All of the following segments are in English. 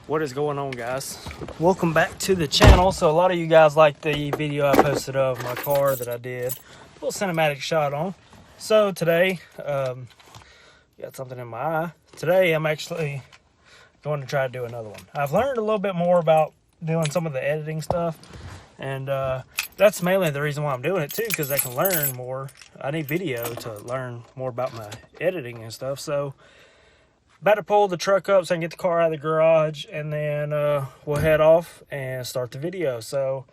What is going on, guys? Welcome back to the channel. So a lot of you guys like the video I posted of my car that I did a little cinematic shot on. So today, got something in my eye. Today I'm actually going to try to do another one. I've learned a little bit more about doing some of the editing stuff, and that's mainly the reason why I'm doing it too, because I can learn more. I need video to learn more about my editing and stuff. So about to pull the truck up so I can get the car out of the garage, and then we'll head off and start the video. So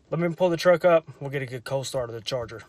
let me pull the truck up. We'll get a good cold start of the Charger.